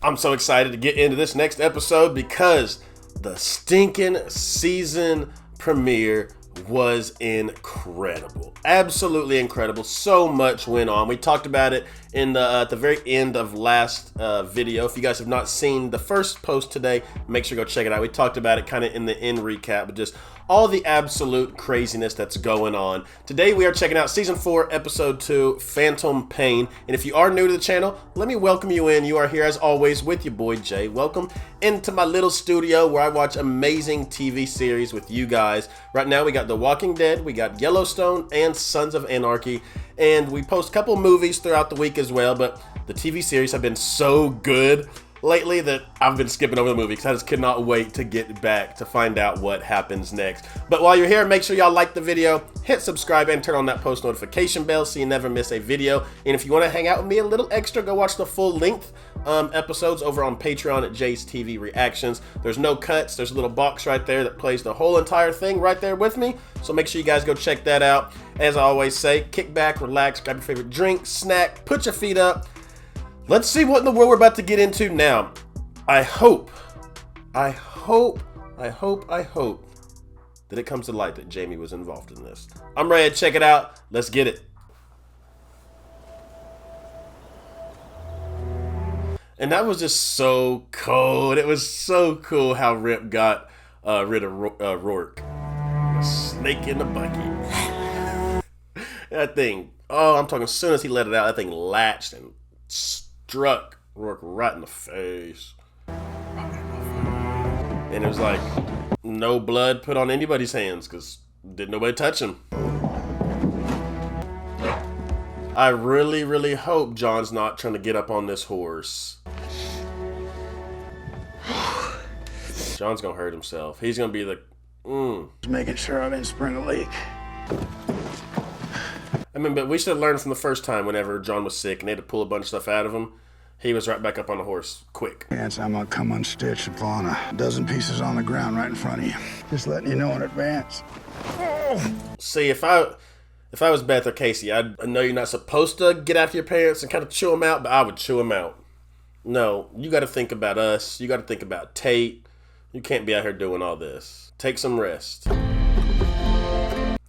I'm so excited to get into this next episode because the stinking season premiere was incredible. Absolutely incredible. So much went on. We talked about it in at the very end of last video. If you guys have not seen the first post today, make sure to go check it out. We talked about it kind of in the end recap, but just all the absolute craziness that's going on. Today we are checking out Season 4, Episode 2, Phantom Pain. And if you are new to the channel, let me welcome you in. You are here as always with your boy Jay. Welcome into my little studio where I watch amazing TV series with you guys. Right now we got The Walking Dead, we got Yellowstone, and Sons of Anarchy. And we post a couple movies throughout the week as well, but the TV series have been so good lately that I've been skipping over the movie because I just cannot wait to get back to find out what happens next. But while you're here, make sure y'all like the video, hit subscribe, and turn on that post notification bell so you never miss a video. And if you want to hang out with me a little extra, go watch the full length episodes over on Patreon at Jay's TV Reactions. There's no cuts. There's a little box right there that plays the whole entire thing right there with me. So make sure you guys go check that out. As I always say, kick back, relax, grab your favorite drink, snack, put your feet up. Let's see what in the world we're about to get into now. I hope that it comes to light that Jamie was involved in this. I'm ready to check it out. Let's get it. And that was just so cold. It was so cool how Rip got rid of Rourke. A snake in the bucket. That thing, I'm talking as soon as he let it out, that thing latched and struck Rourke right in the face. And it was like no blood put on anybody's hands because didn't nobody touch him. I really, really hope John's not trying to get up on this horse. John's gonna hurt himself. He's gonna be the Making sure I didn't sprint a leak. I mean, but we should have learned from the first time whenever John was sick and they had to pull a bunch of stuff out of him. He was right back up on the horse, quick. Chance I'm gonna come unstitched and fall on a dozen pieces on the ground right in front of you. Just letting you know in advance. See, if I was Beth or Casey, I know you're not supposed to get after your parents and kind of chew them out, but I would chew them out. No, you got to think about us. You got to think about Tate. You can't be out here doing all this. Take some rest.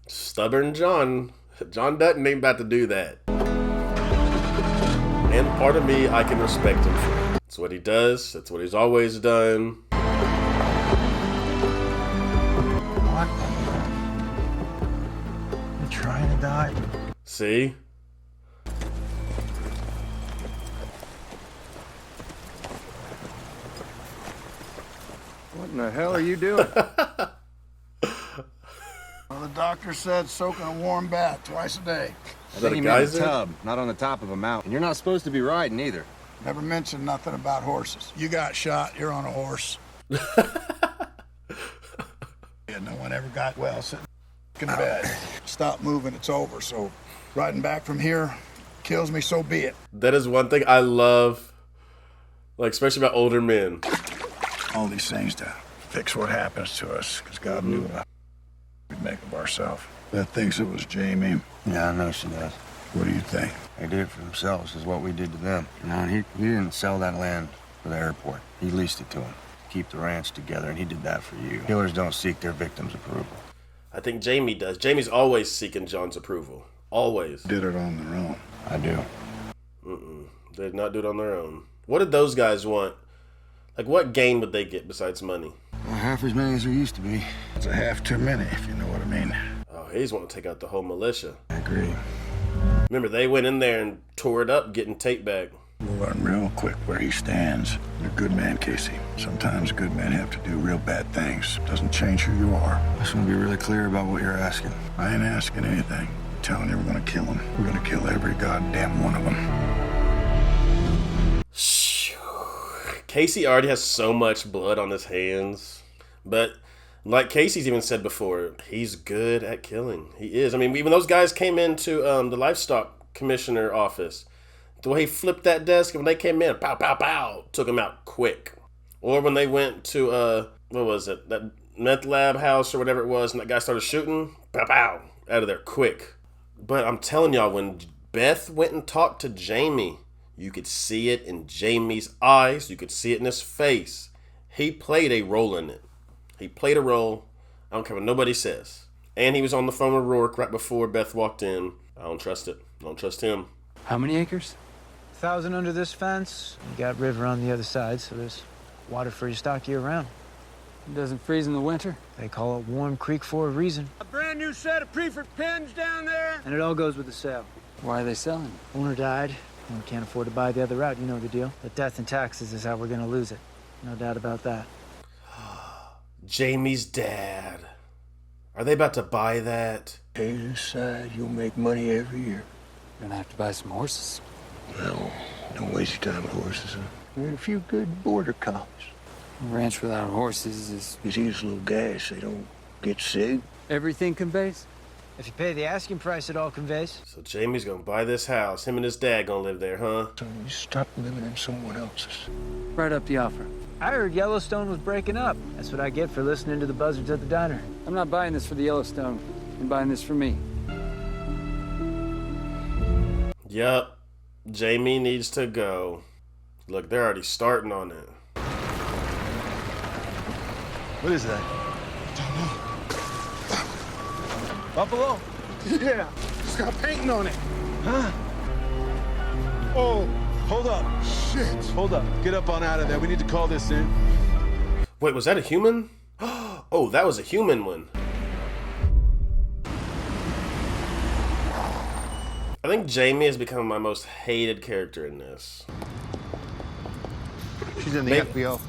Stubborn John Dutton ain't about to do that. And part of me, I can respect him for it. That's what he does. That's what he's always done. What? You trying to die? See? What in the hell are you doing? Well, the doctor said soaking a warm bath twice a day. Is that a in a geyser? tub, not on the top of a mountain. You're not supposed to be riding either. Never mentioned nothing about horses. You got shot, you're on a horse. Yeah, no one ever got well sitting in bed. Stop moving, it's over. So riding back from here kills me, so be it. That is one thing I love, like especially about older men. All these things to fix what happens to us, because God knew we'd make of ourselves. Beth thinks it was Jamie. Yeah, I know she does. What do you think? They did it for themselves, is what we did to them. No, he didn't sell that land for the airport. He leased it to him to keep the ranch together, and he did that for you. Killers don't seek their victims' approval. I think Jamie does. Jamie's always seeking John's approval. Always. Did it on their own. I do. They did not do it on their own. What did those guys want? Like, what gain would they get besides money? Well, half as many as there used to be. It's a half too many, if you know what I mean. Oh, he's wanting to take out the whole militia. I agree. Remember, they went in there and tore it up, getting Tate back. We'll learn real quick where he stands. You're a good man, Casey. Sometimes good men have to do real bad things. Doesn't change who you are. I just want to be really clear about what you're asking. I ain't asking anything. I'm telling you we're gonna kill him. We're gonna kill every goddamn one of them. Casey already has so much blood on his hands. But like Casey's even said before, he's good at killing. He is. I mean, when those guys came into the livestock commissioner office, the way he flipped that desk, when they came in, pow, pow, pow, took him out quick. Or when they went to, what was it, that meth lab house or whatever it was, and that guy started shooting, pow, pow, out of there quick. But I'm telling y'all, when Beth went and talked to Jamie, You could see it in Jamie's eyes. You could see it in his face. He played a role in it. He played a role. I don't care what nobody says. And he was on the phone with Rourke right before Beth walked in. I don't trust it. I don't trust him. How many acres? 1,000 under this fence. You got river on the other side, so there's water for your stock year-round. It doesn't freeze in the winter? They call it Warm Creek for a reason. A brand new set of Prefert pins down there. And it all goes with the sale. Why are they selling? Owner died. We can't afford to buy the other route. You know the deal. But death and taxes is how we're gonna lose it. No doubt about that. Jamie's dad. Are they about to buy that? Stay inside, you'll make money every year. You're gonna have to buy some horses. Well, don't waste your time with horses. There are a few good border collies. A ranch without horses is... You see this little gas, they don't get sick. Everything conveys? If you pay the asking price, it all conveys. So Jamie's gonna buy this house. Him and his dad gonna live there, huh? So you stop living in someone else's. Right up the offer. I heard Yellowstone was breaking up. That's what I get for listening to the buzzards at the diner. I'm not buying this for the Yellowstone. I'm buying this for me. Yup. Jamie needs to go. Look, they're already starting on it. What is that? Buffalo? Yeah, it's got painting on it. Huh? Oh, hold up. Shit. Hold up. Get up on out of there. We need to call this in. Wait, was that a human? Oh, that was a human one. I think Jamie has become my most hated character in this. She's in the Maybe- FBO.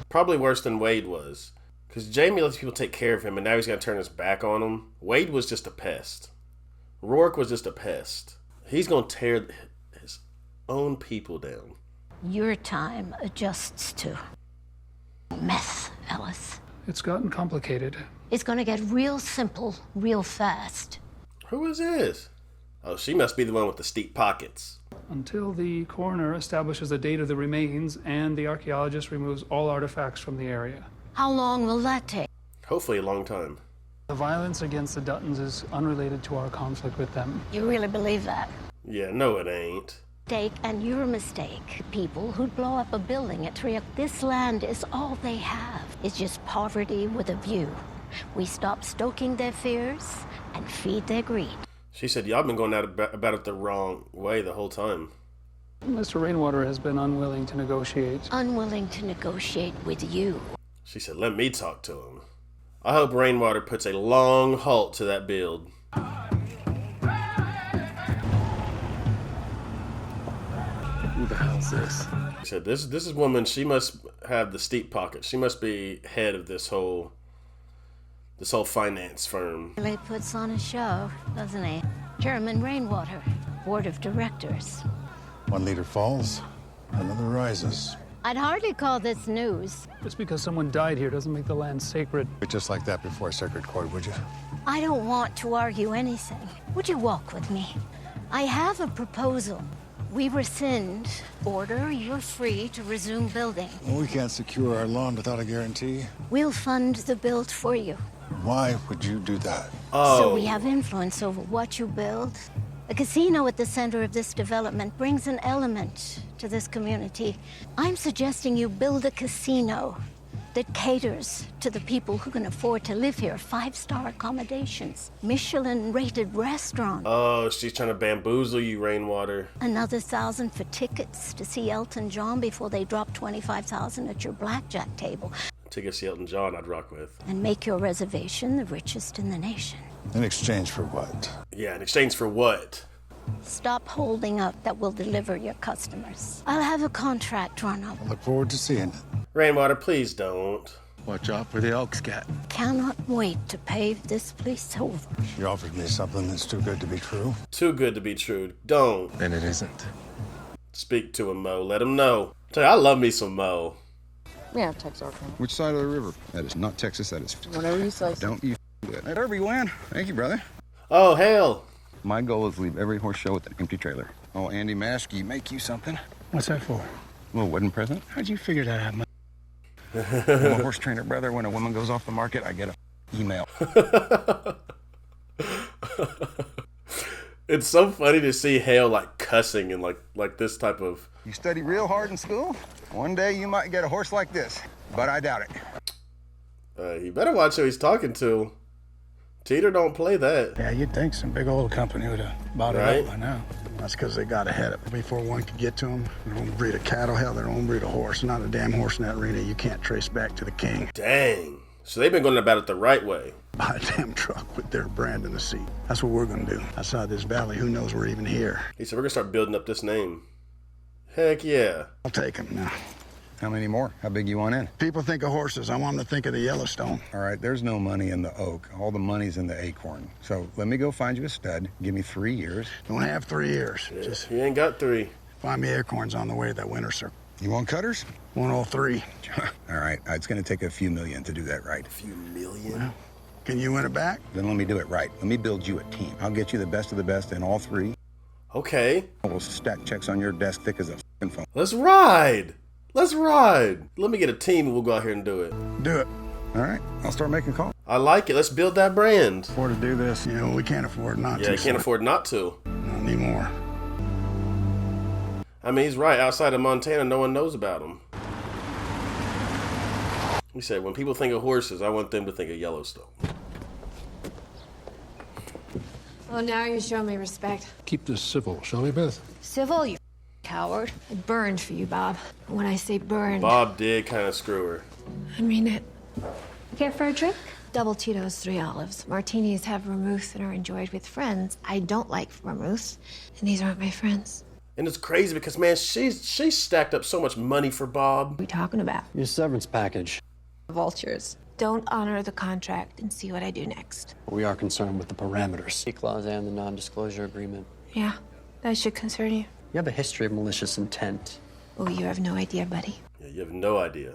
Probably worse than Wade was. Because Jamie lets people take care of him, and now he's going to turn his back on him. Wade was just a pest. Rourke was just a pest. He's going to tear his own people down. Your time adjusts to meth, Ellis. It's gotten complicated. It's gonna get real simple, real fast. Who is this? Oh, she must be the one with the steep pockets. Until the coroner establishes a date of the remains and the archaeologist removes all artifacts from the area. How long will that take? Hopefully a long time. The violence against the Duttons is unrelated to our conflict with them. You really believe that? Yeah, no it ain't. Mistake, and your mistake. People who'd blow up a building at 3 o'clock. This land is all they have. It's just poverty with a view. We stop stoking their fears and feed their greed. She said, y'all been going about it the wrong way the whole time. Mr. Rainwater has been unwilling to negotiate. Unwilling to negotiate with you. She said, let me talk to him. I hope Rainwater puts a long halt to that build. Who the hell's this? He said, this is woman, she must have the steep pockets. She must be head of this whole finance firm. Really puts on a show, doesn't he? Chairman Rainwater, board of directors. One leader falls, another rises. I'd hardly call this news. Just because someone died here doesn't make the land sacred. Just like that before a sacred court, would you? I don't want to argue anything. Would you walk with me? I have a proposal. We rescind order. You're free to resume building. Well, we can't secure our lawn without a guarantee. We'll fund the build for you. Why would you do that? So we have influence over what you build. A casino at the center of this development brings an element to this community. I'm suggesting you build a casino that caters to the people who can afford to live here. 5-star accommodations, Michelin-rated restaurant. Oh, she's trying to bamboozle you, Rainwater. Another 1,000 for tickets to see Elton John before they drop 25,000 at your blackjack table. Tickets to Elton John I'd rock with. And make your reservation the richest in the nation. In exchange for what? Yeah, in exchange for what? Stop holding up that will deliver your customers. I'll have a contract drawn up. I look forward to seeing it. Rainwater, please don't. Watch out for the elk scat. Cannot wait to pave this place over. She offered me something that's too good to be true. Too good to be true. Don't. Then it isn't. Speak to him, Mo. Let him know. Tell you, I love me some Mo. Yeah, Texarkana. Which side of the river? That is not Texas, that is... Whatever you say. Don't you do it. Whatever you win. Thank you, brother. Oh, hell. My goal is to leave every horse show with an empty trailer. Oh, Andy Maskey, make you something. What's that for? A little wedding present. How'd you figure that out, man? I'm a horse trainer, brother. When a woman goes off the market, I get a email. It's so funny to see Hale like cussing and like this type of. You study real hard in school? One day you might get a horse like this, but I doubt it. You better watch who he's talking to. Teeter don't play that. Yeah, you'd think some big old company would have bought it up by now. That's because they got ahead of it before one could get to them. Their own breed of cattle, hell, their own breed of horse. Not a damn horse in that arena you can't trace back to the king. Dang. So they've been going about it the right way. Buy a damn truck with their brand in the seat. That's what we're going to do. Outside this valley, who knows we're even here. He said we're going to start building up this name. Heck yeah. I'll take him now. How many more? How big you want in? People think of horses. I want them to think of the Yellowstone. All right, there's no money in the oak. All the money's in the acorn. So let me go find you a stud. Give me 3 years. Don't have 3 years. Yeah, Just he ain't got 3. find me acorns on the way to that winter circle. You want cutters? Want all 3. All right, it's going to take a few million to do that right. A few million? Well, can you win it back? Then let me do it right. Let me build you a team. I'll get you the best of the best in all 3. Okay. We'll stack checks on your desk thick as a f***ing phone. Let's ride. Let's ride. Let me get a team and we'll go out here and do it. Do it. All right, I'll start making calls. I like it. Let's build that brand. Afford to do this. You know, we can't afford not to. Yeah, you can't afford not to. Not anymore. I mean, he's right. Outside of Montana, no one knows about him. He said, when people think of horses, I want them to think of Yellowstone. Well, now you're showing me respect. Keep this civil, shall we, Beth? Civil, you coward. I burned for you, Bob. When I say burned, Bob did kind of screw her. I mean it. Care for a drink? Double Tito's, 3 olives. Martinis have vermouth and are enjoyed with friends. I don't like vermouth, and these aren't my friends. And it's crazy because, man, she's stacked up so much money for Bob. What are we talking about? Your severance package. Vultures. Don't honor the contract and see what I do next. We are concerned with the parameters. The clause and the non-disclosure agreement. Yeah, that should concern you. You have a history of malicious intent. Oh, you have no idea, buddy. Yeah, you have no idea.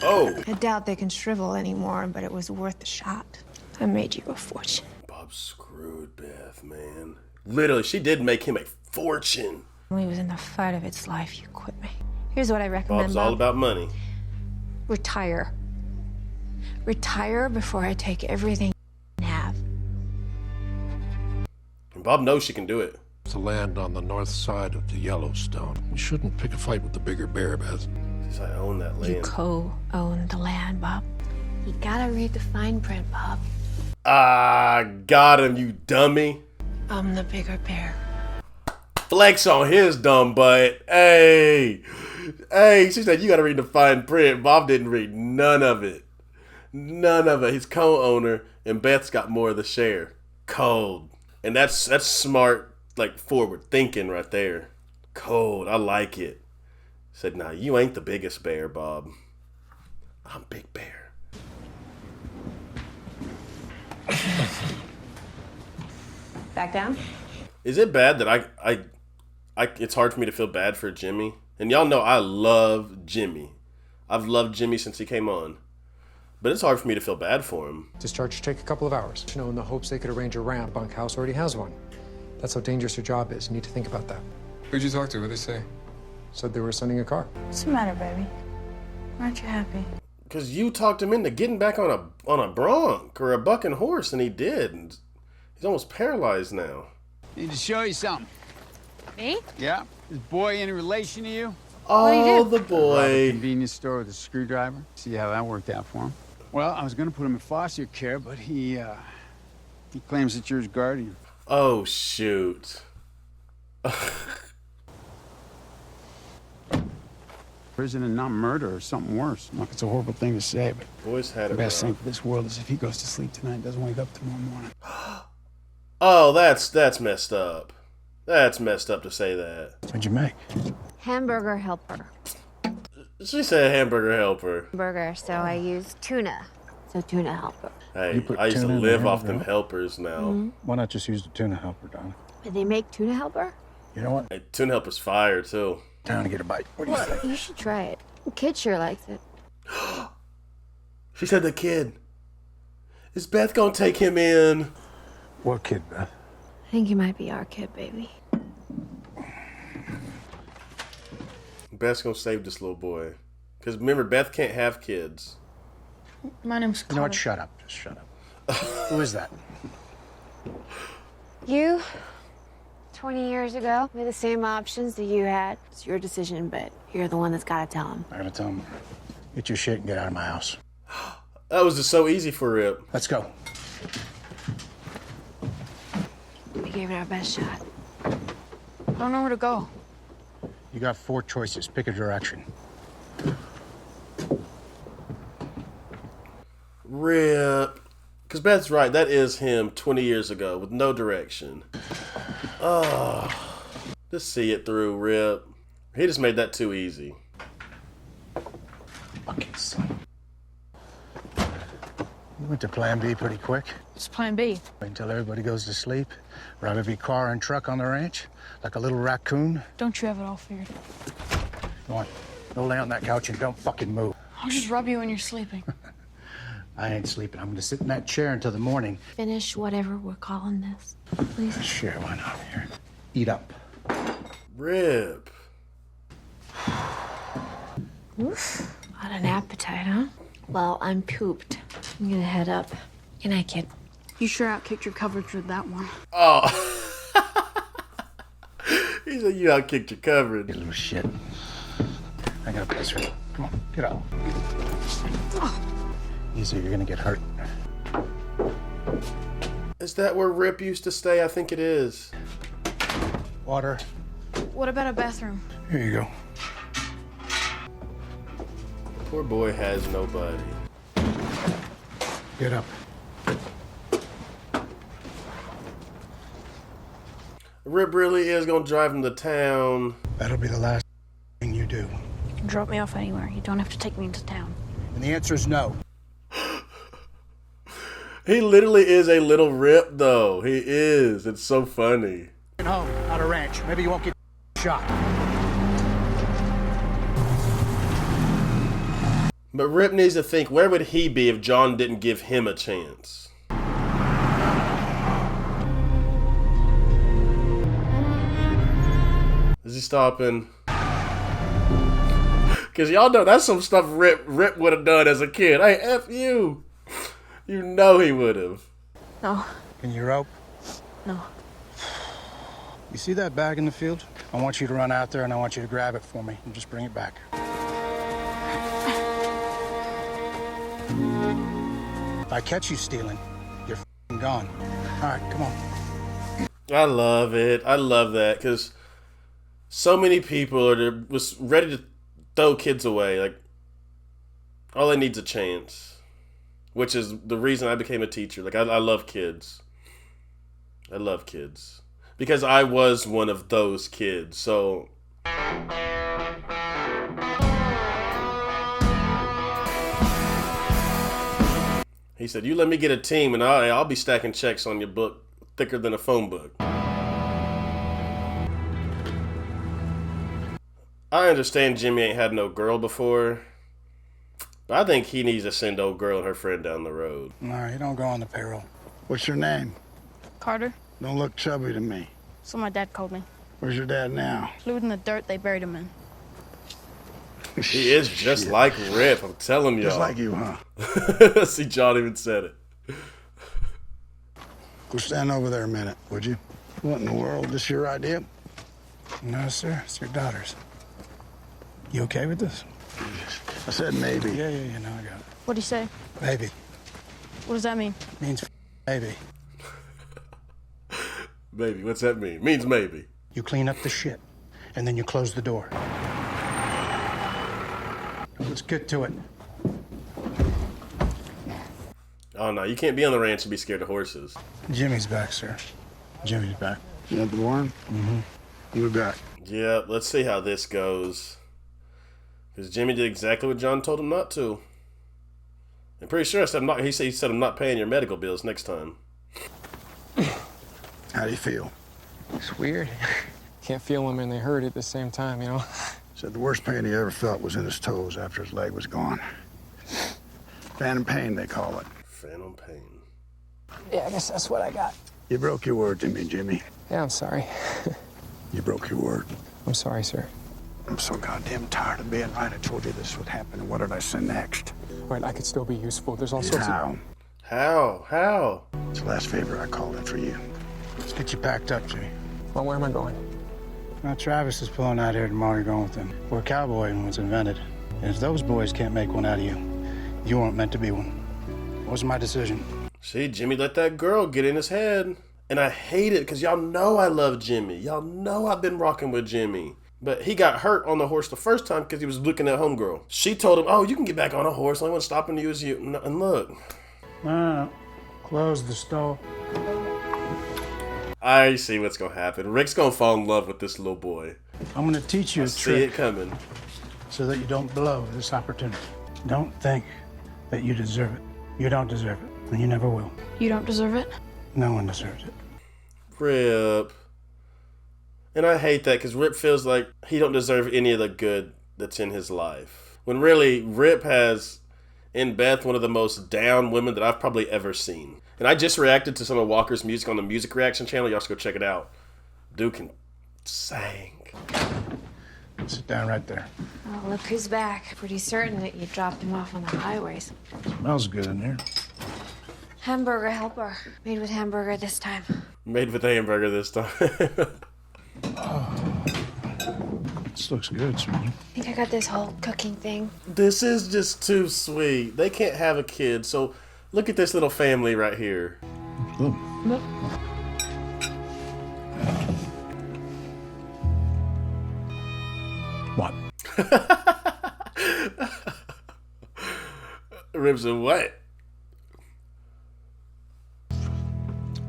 Oh! I doubt they can shrivel anymore, but it was worth the shot. I made you a fortune. Bob screwed Beth, man. Literally, she did make him a fortune. When he was in the fight of its life, you quit me. Here's what I recommend, Bob's all about money. Retire. Retire before I take everything you have. And Bob knows she can do it. To land on the north side of the Yellowstone. We shouldn't pick a fight with the bigger bear, Beth. Says I own that land. You co-own the land, Bob. You gotta read the fine print, Bob. Ah, got him, you dummy. I'm the bigger bear. Flex on his dumb butt. Hey, she said you gotta read the fine print. Bob didn't read none of it. None of it. He's co-owner, and Beth's got more of the share. Cold. And that's smart, like forward thinking right there. Cold. I like it. Said, nah, you ain't the biggest bear, Bob. I'm Big Bear. Back down? Is it bad that I it's hard for me to feel bad for Jimmy? And y'all know I love Jimmy. I've loved Jimmy since he came on. But it's hard for me to feel bad for him. Discharge should take a couple of hours, in the hopes they could arrange a ramp. Bunkhouse already has one. That's how dangerous your job is. You need to think about that. Who'd you talk to? What'd they say? Said they were sending a car. What's the matter, baby? Aren't you happy? Because you talked him into getting back on a bronc or a bucking horse, and he did. And he's almost paralyzed now. Need to show you something. Me? Yeah. This boy any relation to you? Oh, the Robbed a boy. convenience store with a screwdriver. See how that worked out for him. Well, I was going to put him in foster care, but he claims that you're his guardian. Oh, shoot. Prison and not murder or something worse. Look, it's a horrible thing to say, but Boys had the it best rough. thing for this world is if he goes to sleep tonight and doesn't wake up tomorrow morning. Oh, that's messed up. That's messed up to say that. What'd you make? Hamburger helper. She said hamburger helper. Burger, so I use tuna. So tuna helper. Hey, I used to live off them helpers now. Why not just use the tuna helper, Donna? Did they make tuna helper? You know what? Hey, tuna helper's fire, too. Down to get a bite. What do you think? You should try it. The kid sure likes it. She said the kid. Is Beth gonna take him in? What kid, Beth? I think you might be our kid, baby. Beth's gonna save this little boy. Because remember, Beth can't have kids. My name's You know what? Shut up. Just shut up. Who is that? You, 20 years ago, with the same options that you had. It's your decision, but you're the one that's got to tell him. I gotta tell him, get your shit and get out of my house. That was just so easy for Rip. Let's go. We gave it our best shot. I don't know where to go. You got 4 choices. Pick a direction. Rip. Because Beth's right. That is him 20 years ago with no direction. Oh. Just see it through, Rip. He just made that too easy. Fucking son. You went to plan B pretty quick. What's plan B? Wait until everybody goes to sleep. Rob every car and truck on the ranch like a little raccoon. Don't you have it all figured? Go on. Go lay on that couch and don't fucking move. I'll just rub you when you're sleeping. I ain't sleeping. I'm gonna sit in that chair until the morning. Finish whatever we're calling this, please. Sure, why not? Here. Eat up. Rip. Oof. What an appetite, huh? Well, I'm pooped. I'm gonna head up. Good night, kid. You sure outkicked your coverage with that one. Oh. He said you outkicked your coverage. You little shit. I got a place for you. Come on, get out. Easy, you're gonna get hurt. Is that where Rip used to stay? I think it is. Water. What about a bathroom? Here you go. Poor boy has nobody. Get up. Rip really is gonna drive him to town. That'll be the last thing you do. You can drop me off anywhere. You don't have to take me into town. And the answer is no. He literally is a little Rip, though. He is. It's so funny. Home, not a ranch. Maybe you won't get shot. But Rip needs to think, where would he be if John didn't give him a chance? Is he stopping? Because y'all know that's some stuff Rip would have done as a kid. Hey, F you. You know he would have. No. Can you rope? No. You see that bag in the field? I want you to run out there and I want you to grab it for me and just bring it back. If I catch you stealing, you're gone. All right, come on. I love it. I love that because so many people are was ready to throw kids away. Like, all they need's a chance, which is the reason I became a teacher. Like, I love kids. I love kids because I was one of those kids. So he said, "You let me get a team, and I'll be stacking checks on your book thicker than a phone book." I understand Jimmy ain't had no girl before, but I think he needs to send old girl and her friend down the road. No, you don't go on the payroll. What's your name? Carter. Don't look chubby to me. So my dad called me. Where's your dad now? Fluid in the dirt they buried him in. He is just like Rip, I'm telling y'all. Just like you, huh? See, John even said it. Go stand over there a minute, would you? What in the world? This your idea? No, sir. It's your daughter's. You okay with this? I said maybe. Yeah, no, I got it. What'd he say? Maybe. What does that mean? Means maybe. Maybe, what's that mean? Means maybe. You clean up the shit, and then you close the door. Let's get to it. Oh, no, you can't be on the ranch and be scared of horses. Jimmy's back, sir. Jimmy's back. You at the barn? Mm-hmm. We're back. Yeah, let's see how this goes. Because Jimmy did exactly what John told him not to. I'm pretty sure he said I'm not paying your medical bills next time. How do you feel? It's weird. Can't feel them and they hurt at the same time, you know? Said the worst pain he ever felt was in his toes after his leg was gone. Phantom pain, they call it. Phantom pain. Yeah, I guess that's what I got. You broke your word to me, Jimmy. Yeah, I'm sorry. You broke your word. I'm sorry, sir. I'm so goddamn tired of being right. I told you this would happen, and what did I say next? Right, I could still be useful. There's all sorts How? of... How? It's the last favor I called in for you. Let's get you packed up, Jimmy. Well, where am I going? Now, Travis is pulling out here tomorrow. You're going with him. Where cowboying was invented. And if those boys can't make one out of you, you weren't meant to be one. It wasn't my decision. See, Jimmy let that girl get in his head. And I hate it because y'all know I love Jimmy. Y'all know I've been rocking with Jimmy. But he got hurt on the horse the first time because he was looking at homegirl. She told him, oh, you can get back on a horse. Only one stopping you is you. And look. No. Close the stall. I see what's going to happen. Rick's going to fall in love with this little boy. I'm going to teach you a trick. See it coming. So that you don't blow this opportunity. Don't think that you deserve it. You don't deserve it. And you never will. You don't deserve it? No one deserves it. Rip. And I hate that because Rip feels like he don't deserve any of the good that's in his life. When really, Rip has, in Beth, one of the most down women that I've probably ever seen. And I just reacted to some of Walker's music on the Music Reaction channel. Y'all should go check it out. Dude can sing. Sit down right there. Oh, look who's back. Pretty certain that you dropped him off on the highways. Smells good in here. Hamburger helper. Made with hamburger this time. Made with hamburger this time. Oh, this looks good, sweetie. I think I got this whole cooking thing. This is just too sweet. They can't have a kid, so look at this little family right here. Look. Look. What? Ribs and what?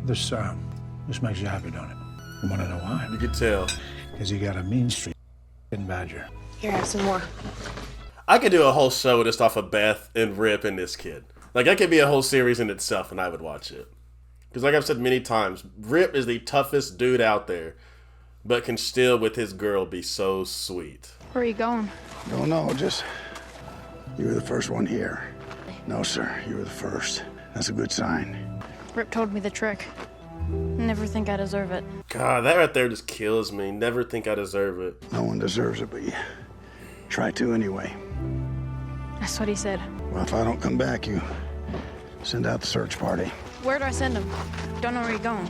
This makes you happy, don't it? You want to know why? You can tell. Because you got a mean streak in Badger. Here, have some more. I could do a whole show just off of Beth and Rip and this kid. Like, that could be a whole series in itself, and I would watch it. Because like I've said many times, Rip is the toughest dude out there, but can still, with his girl, be so sweet. Where are you going? Don't know, just... You were the first one here. No, sir, you were the first. That's a good sign. Rip told me the trick. Never think I deserve it. God, that right there just kills me. Never think I deserve it. No one deserves it, but you try to anyway. That's what he said. Well, if I don't come back, you send out the search party. Where do I send him? Don't know where you're going.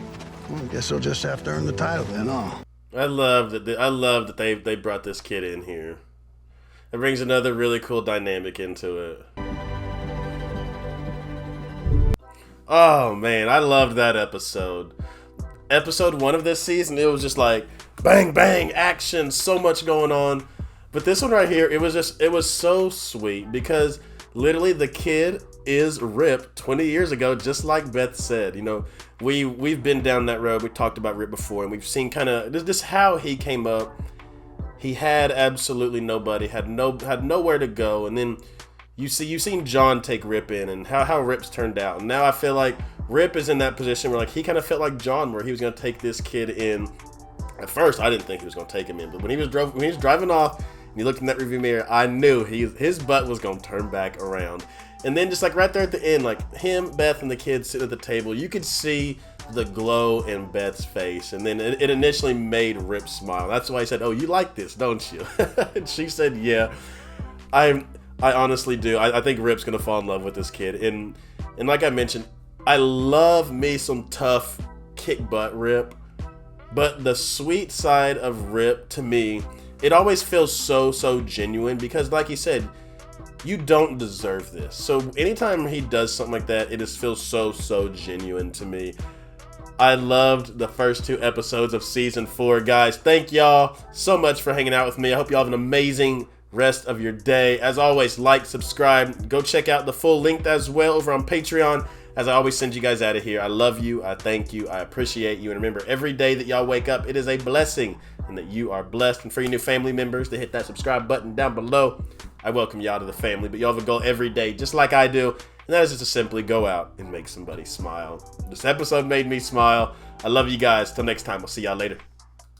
Well, I guess he'll just have to earn the title then, huh? I love that they brought this kid in here. It brings another really cool dynamic into it. Oh man, I loved that episode. Episode 1 of this season, it was just like bang bang action, so much going on. But this one right here, it was so sweet because literally the kid is Rip 20 years ago, just like Beth said. You know, we've been down that road. We talked about Rip before, and we've seen kind of just how he came up. He had absolutely nobody, had nowhere to go, and then you've seen John take Rip in, and how Rip's turned out. And now I feel like Rip is in that position where like he kind of felt like John, where he was gonna take this kid in. At first, I didn't think he was gonna take him in, but when he was driving off, and he looked in that rearview mirror, I knew his butt was gonna turn back around. And then just like right there at the end, like him, Beth, and the kids sitting at the table, you could see the glow in Beth's face. And then it initially made Rip smile. That's why he said, "Oh, you like this, don't you?" And she said, "Yeah, I honestly do. I think Rip's gonna fall in love with this kid." And like I mentioned, I love me some tough kick butt Rip, but the sweet side of Rip to me, it always feels so genuine because, like he said, you don't deserve this. So anytime he does something like that, it just feels so genuine to me. I loved the first 2 episodes of season 4, guys. Thank y'all so much for hanging out with me. I hope y'all have an amazing rest of your day. As always, like, subscribe, go check out the full length as well over on Patreon. As I always send you guys out of here, I love you, I thank you, I appreciate you, and remember, every day that y'all wake up, it is a blessing, and that you are blessed. And for your new family members, to hit that subscribe button down below, I welcome y'all to the family. But y'all have a goal every day, just like I do, and that is just to simply go out and make somebody smile. This episode made me smile. I love you guys. Till next time, we'll see y'all later.